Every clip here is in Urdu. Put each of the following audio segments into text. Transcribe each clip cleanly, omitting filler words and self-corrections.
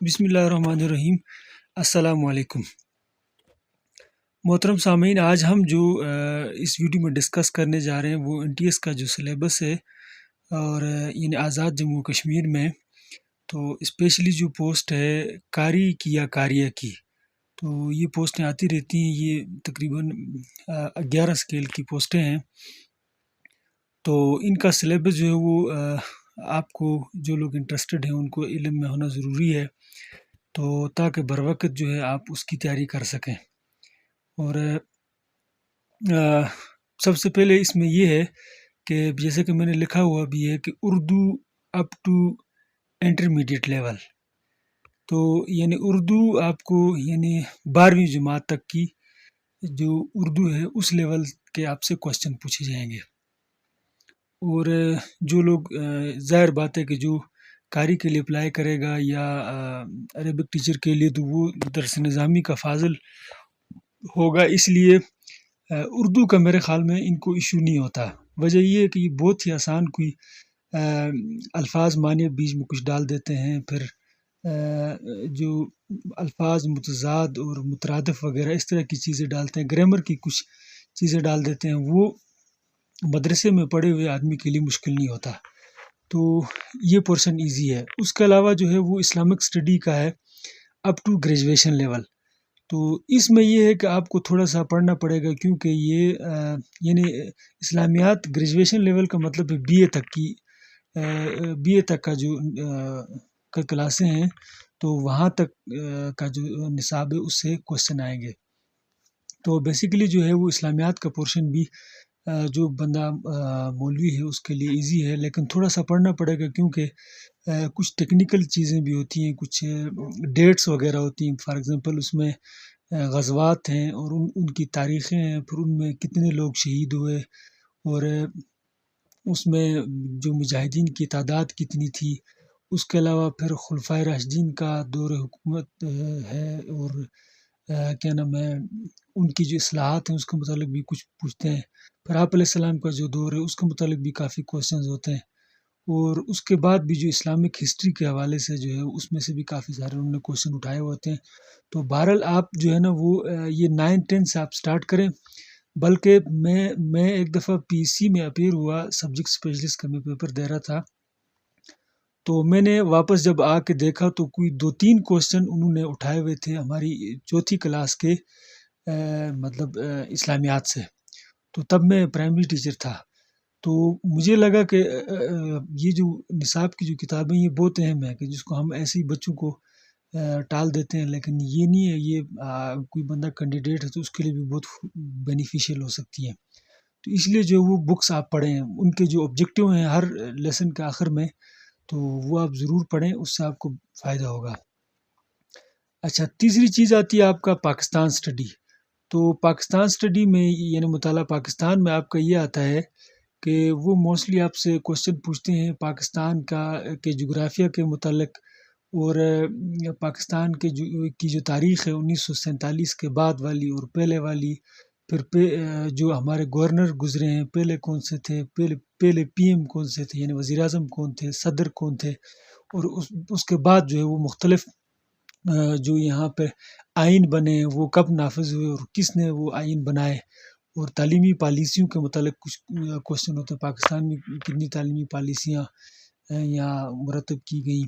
بسم اللہ الرحمن الرحیم۔ السلام علیکم محترم سامعین، آج ہم جو اس ویڈیو میں ڈسکس کرنے جا رہے ہیں وہ این ٹی ایس کا جو سلیبس ہے، اور یعنی آزاد جموں کشمیر میں تو اسپیشلی جو پوسٹ ہے قاری کی یا قاریہ کی، تو یہ پوسٹیں آتی رہتی ہیں۔ یہ تقریباً 11 اسکیل کی پوسٹیں ہیں، تو ان کا سلیبس جو ہے وہ آپ کو جو لوگ انٹرسٹڈ ہیں ان کو علم میں ہونا ضروری ہے، تو تاکہ بر وقت جو ہے آپ اس کی تیاری کر سکیں۔ اور سب سے پہلے اس میں یہ ہے کہ جیسے کہ میں نے لکھا ہوا بھی ہے کہ Urdu up to intermediate level, تو یعنی اردو آپ کو یعنی 12ویں جماعت تک کی جو اردو ہے اس لیول کے آپ سے کوشچن پوچھے جائیں گے۔ اور جو لوگ ظاہر بات ہے کہ جو قاری کے لیے اپلائی کرے گا یا عربک ٹیچر کے لیے، تو وہ درس نظامی کا فاضل ہوگا، اس لیے اردو کا میرے خیال میں ان کو ایشو نہیں ہوتا۔ وجہ یہ ہے کہ یہ بہت ہی آسان، کوئی الفاظ معنی بیچ میں کچھ ڈال دیتے ہیں، پھر جو الفاظ متضاد اور مترادف وغیرہ اس طرح کی چیزیں ڈالتے ہیں، گرامر کی کچھ چیزیں ڈال دیتے ہیں، وہ مدرسے میں پڑھے ہوئے آدمی کے لیے مشکل نہیں ہوتا، تو یہ پورشن ایزی ہے۔ اس کے علاوہ جو ہے وہ اسلامک اسٹڈی کا ہے اپ ٹو گریجویشن لیول، تو اس میں یہ ہے کہ آپ کو تھوڑا سا پڑھنا پڑے گا، کیونکہ یہ یعنی اسلامیات گریجویشن لیول کا مطلب ہے بی اے تک کی، بی اے تک کا جو کلاسیں ہیں، تو وہاں تک کا جو نصاب ہے اس سے کوشچن آئیں گے۔ تو بیسیکلی جو ہے وہ اسلامیات کا پورشن بھی جو بندہ مولوی ہے اس کے لیے ایزی ہے، لیکن تھوڑا سا پڑھنا پڑے گا، کیونکہ کچھ ٹیکنیکل چیزیں بھی ہوتی ہیں، کچھ ڈیٹس وغیرہ ہوتی ہیں۔ فار ایگزامپل اس میں غزوات ہیں اور ان کی تاریخیں ہیں، پھر ان میں کتنے لوگ شہید ہوئے، اور اس میں جو مجاہدین کی تعداد کتنی تھی۔ اس کے علاوہ پھر خلفائے راشدین کا دور حکومت ہے، اور کیا نام ہے، ان کی جو اصلاحات ہیں اس کے متعلق بھی کچھ پوچھتے ہیں۔ پھر آپ علیہ السلام کا جو دور ہے اس کے متعلق بھی کافی کوشچنز ہوتے ہیں، اور اس کے بعد بھی جو اسلامک ہسٹری کے حوالے سے جو ہے اس میں سے بھی کافی سارے انہوں نے کوشچن اٹھائے ہوتے ہیں۔ تو بہرحال آپ جو ہے نا وہ یہ 9-10 سے آپ سٹارٹ کریں، بلکہ میں ایک دفعہ پی سی میں اپیئر ہوا، سبجیکٹ اسپیشلسٹ کا میں پیپر دے رہا تھا، تو میں نے واپس جب آ کے دیکھا تو کوئی 2-3 کوشچن انہوں نے اٹھائے ہوئے تھے ہماری چوتھی کلاس کے مطلب اسلامیات سے، تو تب میں پرائمری ٹیچر تھا۔ تو مجھے لگا کہ یہ جو نصاب کی جو کتابیں یہ بہت اہم ہے، کہ جس کو ہم ایسے ہی بچوں کو ٹال دیتے ہیں، لیکن یہ نہیں ہے، یہ کوئی بندہ کینڈیڈیٹ ہے تو اس کے لیے بھی بہت بینیفیشیل ہو سکتی ہے۔ تو اس لیے جو وہ بکس آپ پڑھیں، ان کے جو آبجیکٹیو ہیں ہر لیسن کے آخر میں، تو وہ آپ ضرور پڑھیں، اس سے آپ کو فائدہ ہوگا۔ اچھا، تیسری چیز آتی ہے آپ کا پاکستان اسٹڈی۔ تو پاکستان اسٹڈی میں یعنی مطالعہ پاکستان میں آپ کا یہ آتا ہے کہ وہ موسٹلی آپ سے کوشچن پوچھتے ہیں پاکستان کے جغرافیہ کے متعلق، اور پاکستان کی جو تاریخ ہے 1947 کے بعد والی اور پہلے والی، پھر جو ہمارے گورنر گزرے ہیں پہلے کون سے تھے، پہلے پی ایم کون سے تھے، یعنی وزیر اعظم کون تھے، صدر کون تھے، اور اس کے بعد جو ہے وہ مختلف جو یہاں پہ آئین بنے وہ کب نافذ ہوئے اور کس نے وہ آئین بنائے، اور تعلیمی پالیسیوں کے متعلق کچھ کوشچن ہوتے ہیں، پاکستان میں کتنی تعلیمی پالیسیاں یہاں مرتب کی گئیں،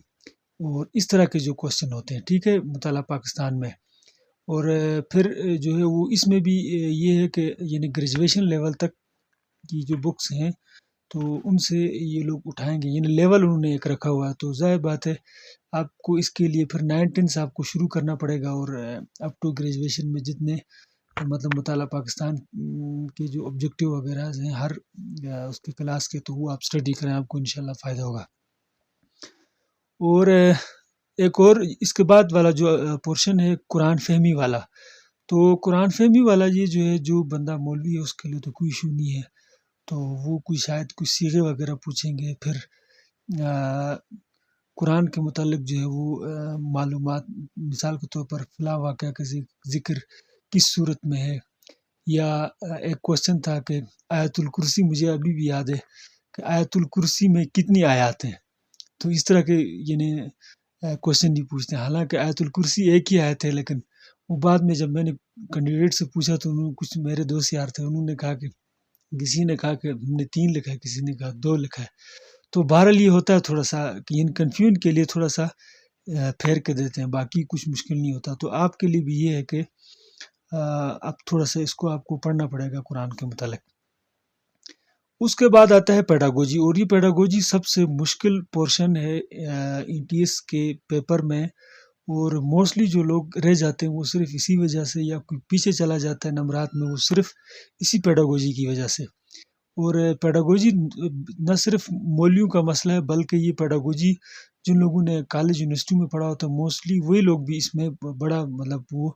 اور اس طرح کے جو کوشچن ہوتے ہیں، ٹھیک ہے، مطالعہ پاکستان میں۔ اور پھر جو ہے وہ اس میں بھی یہ ہے کہ یعنی گریجویشن لیول تک کی جو بکس ہیں تو ان سے یہ لوگ اٹھائیں گے، یعنی لیول انہوں نے ایک رکھا ہوا ہے، تو ظاہر بات ہے آپ کو اس کے لیے پھر 9-10 سے آپ کو شروع کرنا پڑے گا، اور اپ ٹو گریجویشن میں جتنے مطلب مطالعہ پاکستان کے جو آبجیکٹیو وغیرہ ہیں ہر اس کے کلاس کے، تو وہ آپ اسٹڈی کریں، آپ کو انشاءاللہ فائدہ ہوگا۔ اور ایک اور اس کے بعد والا جو پورشن ہے قرآن فہمی والا، تو قرآن فہمی والا یہ جو ہے جو بندہ مولوی ہے اس کے لیے تو کوئی ایشو نہیں ہے، تو وہ کوئی شاید کچھ صیغے وغیرہ پوچھیں گے، پھر قرآن کے متعلق جو ہے وہ معلومات، مثال کے طور پر فلاں واقعہ کا ذکر کس صورت میں ہے، یا ایک کوشچن تھا کہ آیت الکرسی، مجھے ابھی بھی یاد ہے کہ آیت الکرسی میں کتنی آیات ہیں، تو اس طرح کے یعنی کوشچن نہیں پوچھتے ہیں، حالانکہ آیت الکرسی ایک ہی آیت ہے، لیکن وہ بعد میں جب میں نے کینڈیڈیٹ سے پوچھا تو انہوں نے، کچھ میرے دوست یار تھے، انہوں نے کہا کہ کسی نے کہا کہ ہم نے 3 لکھا ہے، کسی نے کہا 2 لکھا ہے. تو بہرحال یہ ہوتا ہے تھوڑا سا کہ ان کنفیوژن کے لیے تھوڑا سا پھیر کے دیتے ہیں، باقی کچھ مشکل نہیں ہوتا. تو آپ کے لیے بھی یہ ہے کہ اب تھوڑا سا اس کو آپ کو پڑھنا پڑے گا قرآن کے متعلق. اس کے بعد آتا ہے پیڈاگوجی، اور یہ پیڈاگوجی سب سے مشکل پورشن ہے ETS کے پیپر میں. اور موسٹلی جو لوگ رہ جاتے ہیں وہ صرف اسی وجہ سے، یا کوئی پیچھے چلا جاتا ہے نمرات میں، وہ صرف اسی پیڈاگوجی کی وجہ سے. اور پیڈاگوجی نہ صرف مولیوں کا مسئلہ ہے، بلکہ یہ پیڈاگوجی جن لوگوں نے کالج یونیورسٹی میں پڑھا ہوتا ہے، موسٹلی وہی لوگ بھی اس میں بڑا مطلب وہ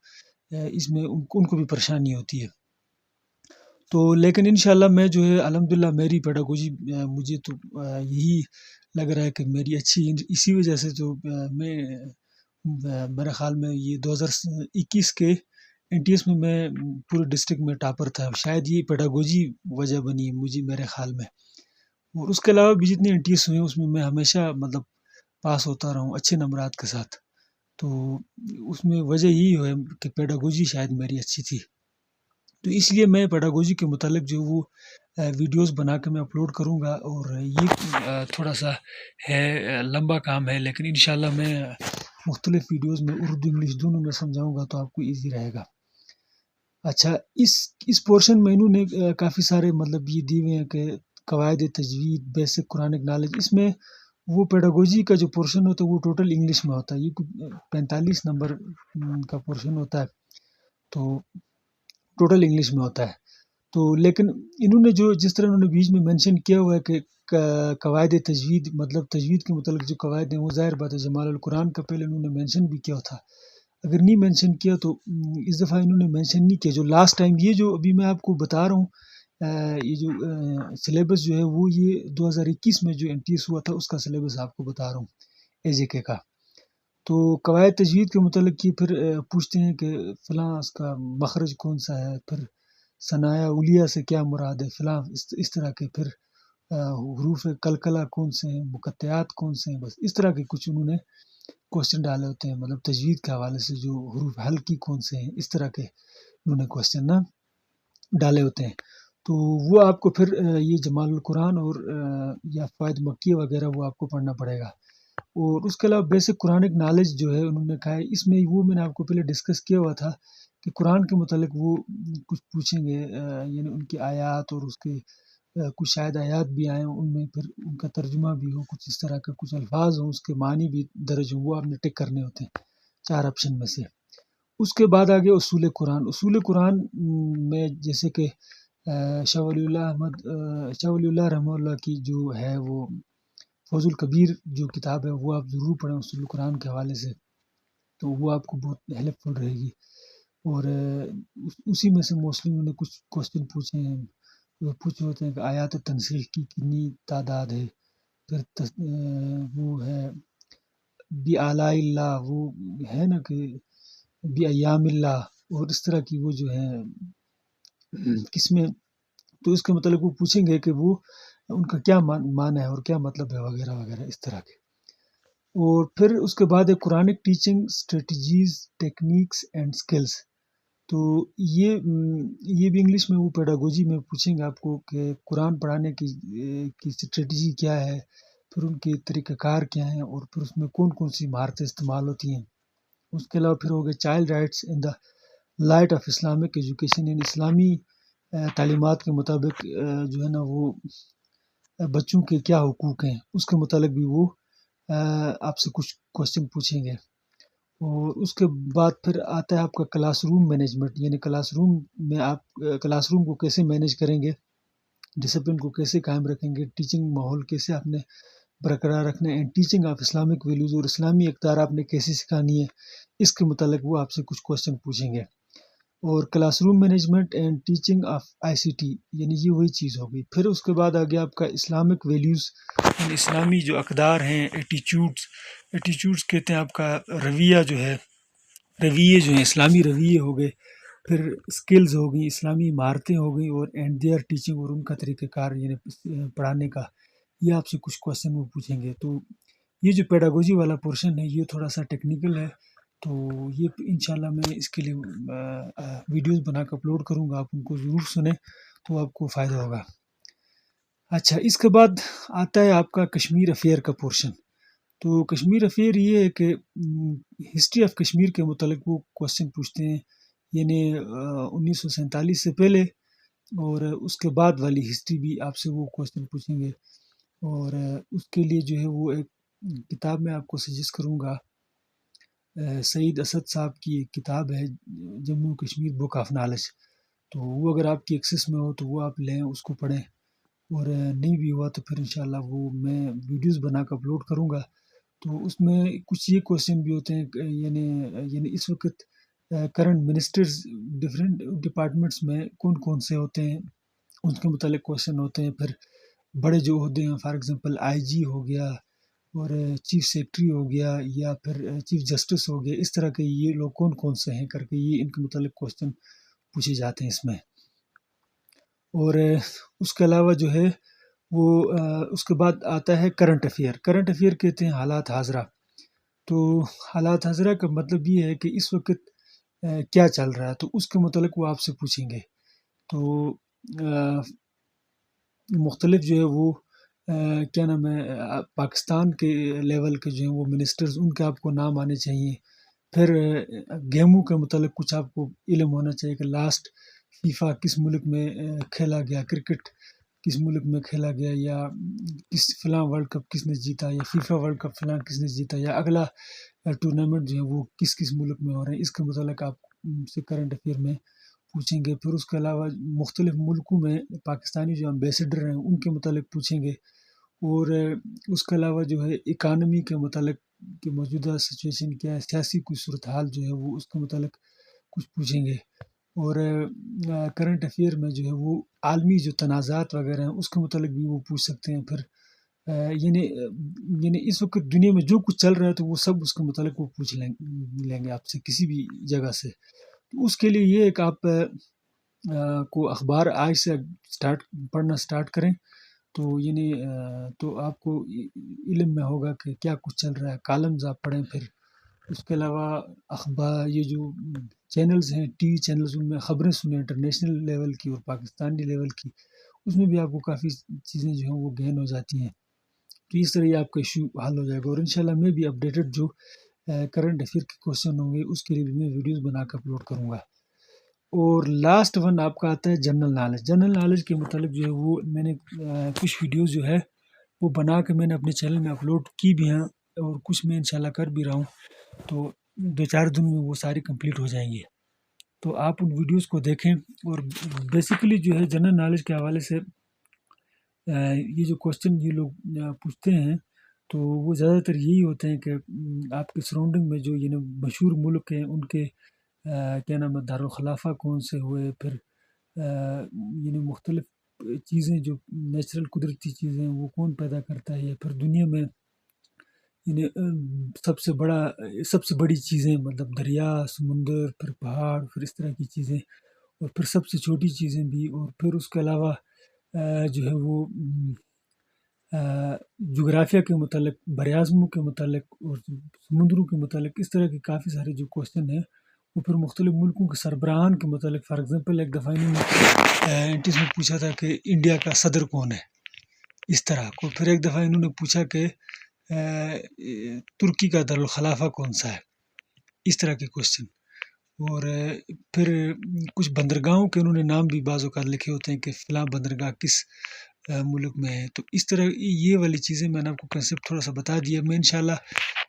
اس میں ان کو بھی پریشانی ہوتی ہے. تو لیکن انشاءاللہ میں جو ہے الحمدللہ میری پیڈاگوجی مجھے تو یہی لگ رہا ہے کہ میری اچھی، اسی وجہ سے تو میں میرے خیال میں یہ 2021 کے NTS میں پورے ڈسٹرکٹ میں ٹاپر تھا. شاید یہ پیڈاگوجی وجہ بنی ہے مجھے، میرے خیال میں. اور اس کے علاوہ بھی جتنے NTS ہوئے ہیں اس میں ہمیشہ مطلب پاس ہوتا رہا ہوں اچھے نمبرات کے ساتھ. تو اس میں وجہ یہی ہے کہ پیڈاگوجی شاید میری اچھی تھی. تو اس لیے میں پیڈاگوجی کے متعلق جو وہ ویڈیوز بنا کے میں اپلوڈ کروں گا. اور یہ تھوڑا سا ہے لمبا کام ہے، لیکن انشاءاللہ میں مختلف ویڈیوز میں اردو انگلش دونوں میں سمجھاؤں گا تو آپ کو ایزی رہے گا. اچھا، اس پورشن میں انہوں نے کافی سارے مطلب یہ دیے ہوئے ہیں کہ قواعد تجوید، بیسک قرآنک نالج. اس میں وہ پیڈاگوجی کا جو پورشن ہوتا ہے وہ ٹوٹل انگلش میں ہوتا ہے. یہ 45 نمبر کا پورشن ہوتا ہے، تو ٹوٹل انگلش میں ہوتا ہے. تو لیکن انہوں نے جس طرح انہوں نے بیچ میں مینشن کیا ہوا ہے کہ قواعد تجوید، مطلب تجوید کے متعلق جو قواعد ہیں وہ ظاہر بات ہے جمال القرآن کا پہلے انہوں نے مینشن بھی کیا تھا. اگر نہیں مینشن کیا تو اس دفعہ انہوں نے مینشن نہیں کیا. جو لاسٹ ٹائم یہ جو ابھی میں آپ کو بتا رہا ہوں، یہ جو سلیبس جو ہے وہ یہ 2021 میں جو NTS ہوا تھا اس کا سلیبس آپ کو بتا رہا ہوں AJK کا. تو قواعد تجوید کے متعلق یہ پھر پوچھتے ہیں کہ فلاں اس کا مخرج کون سا ہے، پھر ثنایا اولیہ سے کیا مراد ہے، فلاں اس طرح کے. پھر حروف قلقلہ کون سے ہیں، مقطعات کون سے ہیں. بس اس طرح کے کچھ انہوں نے کوشچن ڈالے ہوتے ہیں، مطلب تجوید کے حوالے سے جو حروف حلقی کون سے ہیں، اس طرح کے انہوں نے کوشچن نہ ڈالے ہوتے ہیں. تو وہ آپ کو پھر یہ جمال القرآن اور یا فوائد مکیہ وغیرہ وہ آپ کو پڑھنا پڑے گا. اور اس کے علاوہ بیسک قرآنک نالج جو ہے انہوں نے کہا ہے اس میں، وہ میں نے آپ کو پہلے ڈسکس کیا ہوا تھا کہ قرآن کے متعلق وہ کچھ پوچھیں گے، یعنی ان کی آیات، اور اس کے کچھ شاید آیات بھی آئیں ان میں پھر ان کا ترجمہ بھی ہو، کچھ اس طرح کے کچھ الفاظ ہوں اس کے معنی بھی درج ہوں، وہ آپ نے ٹک کرنے ہوتے ہیں 4 آپشن میں سے. اس کے بعد آگے اصول قرآن. اصول قرآن میں جیسے کہ شاہ ولی اللہ رحمہ اللہ کی جو ہے وہ فوز الکبیر جو کتاب ہے وہ آپ ضرور پڑھیں اصول قرآن کے حوالے سے، تو وہ آپ کو بہت ہیلپ فل رہے گی. اور اسی میں سے موسٹلی انہوں نے کچھ کوشچن پوچھے ہوتے ہیں کہ آیات تنسیخ کی کتنی تعداد ہے. پھر وہ ہے بی آلاء اللہ، وہ ہے نا کہ بی ایام اللہ، اور اس طرح کی وہ جو ہے کس میں، تو اس کے متعلق وہ پوچھیں گے کہ وہ ان کا کیا معنی ہے اور کیا مطلب ہے وغیرہ وغیرہ اس طرح کے. اور پھر اس کے بعد ہے Quranic teaching strategies, techniques and skills. تو یہ بھی انگلش میں وہ پیڈاگوجی میں پوچھیں گے آپ کو کہ قرآن پڑھانے کی اسٹریٹجی کیا ہے، پھر ان کے طریقہ کار کیا ہیں، اور پھر اس میں کون کون سی مہارتیں استعمال ہوتی ہیں. اس کے علاوہ پھر ہو گئے child rights in the light of Islamic education, یعنی اسلامی تعلیمات کے مطابق جو ہے نا وہ بچوں کے کیا حقوق ہیں، اس کے متعلق بھی وہ آپ سے کچھ کوشچن پوچھیں گے. اور اس کے بعد پھر آتا ہے آپ کا کلاس روم مینجمنٹ، یعنی کلاس روم میں آپ کلاس روم کو کیسے مینیج کریں گے، ڈسپلن کو کیسے قائم رکھیں گے، ٹیچنگ ماحول کیسے آپ نے برقرار رکھنا ہے، and teaching of Islamic values, اور اسلامی اقدار آپ نے کیسے سکھانی ہے. اس کے متعلق وہ آپ سے کچھ کوشچن پوچھیں گے. اور class room management and teaching of ICT، یعنی یہ وہی چیز ہوگی. پھر اس کے بعد آگے آپ کا اسلامک ویلیوز، یعنی اسلامی جو اقدار ہیں، ایٹیچیوڈس کہتے ہیں آپ کا رویہ جو ہے، رویے جو ہیں اسلامی رویے ہو گئے. پھر اسکلز ہو گئی، اسلامی مہارتیں ہو گئی، اور اینڈ دیئر ٹیچنگ، اور ان کا طریقہ کار یعنی پڑھانے کا. یہ آپ سے کچھ کوشچن وہ پوچھیں گے. تو یہ جو پیڈاگوجی والا پورشن ہے یہ تھوڑا سا ٹیکنیکل ہے، تو یہ انشاءاللہ میں اس کے لیے ویڈیوز بنا کے اپلوڈ کروں گا، آپ ان کو ضرور سنیں تو آپ کو فائدہ ہوگا۔ اچھا، اس کے بعد آتا ہے آپ کا کشمیر افیئر کا پورشن۔ تو کشمیر افیئر یہ ہے کہ ہسٹری آف کشمیر کے متعلق وہ کوشچن پوچھتے ہیں، یعنی 1947 سے پہلے اور اس کے بعد والی ہسٹری بھی آپ سے وہ کوشچن پوچھیں گے، اور اس کے لیے جو ہے وہ ایک کتاب میں آپ کو سجیسٹ کروں گا، سعید اسد صاحب کی ایک کتاب ہے Jammu Kashmir book of knowledge, تو وہ اگر آپ کی ایکسیس میں ہو تو وہ آپ لیں، اس کو پڑھیں، اور نہیں بھی ہوا تو پھر انشاءاللہ وہ میں ویڈیوز بنا کر اپلوڈ کروں گا۔ تو اس میں کچھ یہ کوشچن بھی ہوتے ہیں یعنی اس وقت کرنٹ منسٹرز ڈفرینٹ ڈپارٹمنٹس میں کون کون سے ہوتے ہیں، ان کے متعلق کوشچن ہوتے ہیں۔ پھر بڑے جو عہدے ہیں، فار ایگزامپل آئی جی ہو گیا اور چیف سیکرٹری ہو گیا یا پھر چیف جسٹس ہو گیا، اس طرح کے یہ لوگ کون کون سے ہیں کر کے یہ ان کے متعلق کوشچن پوچھے جاتے ہیں اس میں۔ اور اس کے علاوہ جو ہے وہ اس کے بعد آتا ہے کرنٹ افیئر۔ کرنٹ افیئر کہتے ہیں حالات حاضرہ۔ تو حالات حاضرہ کا مطلب یہ ہے کہ اس وقت کیا چل رہا ہے، تو اس کے متعلق وہ آپ سے پوچھیں گے۔ تو مختلف جو ہے وہ کیا نام ہے پاکستان کے لیول کے جو ہیں وہ منسٹرز، ان کے آپ کو نام آنے چاہیے۔ پھر گیموں کے متعلق کچھ آپ کو علم ہونا چاہیے کہ لاسٹ فیفا کس ملک میں کھیلا گیا، کرکٹ کس ملک میں کھیلا گیا، یا کس فلاں ورلڈ کپ کس نے جیتا، یا فیفا ورلڈ کپ فلاں کس نے جیتا، یا اگلا ٹورنامنٹ جو ہے وہ کس کس ملک میں ہو رہے ہیں، اس کے متعلق آپ سے کرنٹ افیئر میں پوچھیں گے۔ پھر اس کے علاوہ مختلف ملکوں میں پاکستانی جو امبیسڈر ہیں ان کے متعلق پوچھیں گے، اور اس کے علاوہ جو ہے اکانومی کے متعلق کہ موجودہ سچویشن کیا ہے، سیاسی کوئی صورتحال جو ہے وہ اس کے متعلق کچھ پوچھیں گے۔ اور کرنٹ افیئر میں جو ہے وہ عالمی جو تنازعات وغیرہ ہیں اس کے متعلق بھی وہ پوچھ سکتے ہیں۔ پھر یعنی اس وقت دنیا میں جو کچھ چل رہا ہے تو وہ سب اس کے متعلق وہ پوچھ لیں گے آپ سے کسی بھی جگہ سے۔ تو اس کے لیے یہ ایک آپ کو اخبار آج سے پڑھنا سٹارٹ کریں، تو تو آپ کو علم میں ہوگا کہ کیا کچھ چل رہا ہے، کالمز آپ پڑھیں۔ پھر اس کے علاوہ اخبار یہ جو چینلز ہیں، ٹی وی چینلز، ان میں خبریں سنیں انٹرنیشنل لیول کی اور پاکستانی لیول کی، اس میں بھی آپ کو کافی چیزیں جو ہیں وہ گین ہو جاتی ہیں۔ تو اس طرح یہ آپ کا ایشو حل ہو جائے گا، اور انشاءاللہ میں بھی اپڈیٹڈ جو کرنٹ افیئر کے کوشچن ہوں گے اس کے لیے بھی میں ویڈیوز بنا کے اپلوڈ کروں گا۔ اور لاسٹ ون آپ کا آتا ہے جنرل نالج۔ جنرل نالج کے متعلق جو ہے وہ میں نے کچھ ویڈیوز جو ہے وہ بنا کے میں نے اپنے چینل میں اپلوڈ کی بھی ہیں، اور کچھ میں انشاءاللہ کر بھی رہا ہوں، تو 2-4 دن میں وہ ساری کمپلیٹ ہو جائیں گے۔ تو آپ ان ویڈیوز کو دیکھیں، اور بیسیکلی جو ہے جنرل نالج کے حوالے سے یہ جو کوشچن یہ لوگ پوچھتے ہیں تو وہ زیادہ تر یہی ہوتے ہیں کہ آپ کے سراؤنڈنگ میں جو مشہور ملک ہیں ان کے کیا نام ہے دارالخلافہ کون سے ہوئے، پھر مختلف چیزیں جو نیچرل قدرتی چیزیں ہیں وہ کون پیدا کرتا ہے، یا پھر دنیا میں سب سے بڑی چیزیں مطلب دریا، سمندر، پھر پہاڑ، پھر اس طرح کی چیزیں، اور پھر سب سے چھوٹی چیزیں بھی، اور پھر اس کے علاوہ جو ہے وہ جغرافیہ کے متعلق، براعظموں کے متعلق اور سمندروں کے متعلق، اس طرح کے کافی سارے جو کوشچن ہیں وہ پھر مختلف ملکوں کے سربراہان کے متعلق۔ فار ایگزامپل ایک دفعہ انہوں نے انٹیس میں پوچھا تھا کہ انڈیا کا صدر کون ہے، اس طرح کو۔ پھر ایک دفعہ انہوں نے پوچھا کہ ترکی کا دارالخلافہ کون سا ہے، اس طرح کے کوشچن۔ اور پھر کچھ بندرگاہوں کے انہوں نے نام بھی بعض اوقات لکھے ہوتے ہیں کہ فلاں بندرگاہ کس ملک میں ہے۔ تو اس طرح یہ والی چیزیں میں نے آپ کو کنسیپٹ تھوڑا سا بتا دیا۔ میں انشاءاللہ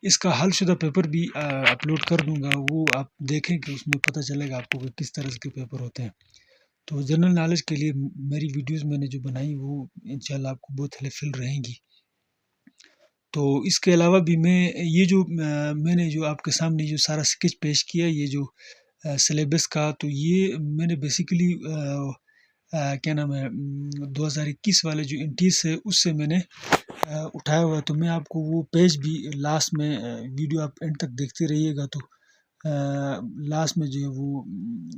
اس کا حل شدہ پیپر بھی اپلوڈ کر دوں گا، وہ آپ دیکھیں کہ اس میں پتہ چلے گا آپ کو کہ کس طرح کے پیپر ہوتے ہیں۔ تو جنرل نالج کے لیے میری ویڈیوز میں نے جو بنائی وہ انشاءاللہ آپ کو بہت ہیلپ فل رہیں گی۔ تو اس کے علاوہ بھی میں نے جو آپ کے سامنے جو سارا سکیچ پیش کیا، یہ جو سلیبس کا، تو یہ میں نے بیسیکلی کیا نام ہے 2021 والے جو انٹیس ہے اس سے میں نے اٹھایا ہوا ہے۔ تو میں آپ کو وہ پیج بھی لاسٹ میں ویڈیو آپ اینڈ تک دیکھتے رہیے گا، تو لاسٹ میں جو ہے وہ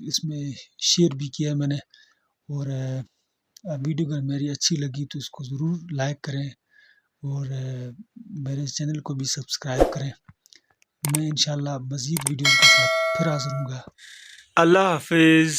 اس میں شیئر بھی کیا ہے میں نے۔ اور ویڈیو اگر میری اچھی لگی تو اس کو ضرور لائک کریں، اور میرے اس چینل کو بھی سبسکرائب کریں. میں انشاءاللہ مزید ویڈیوز کے ساتھ پھر حاضر ہوں گا. اللہ حافظ.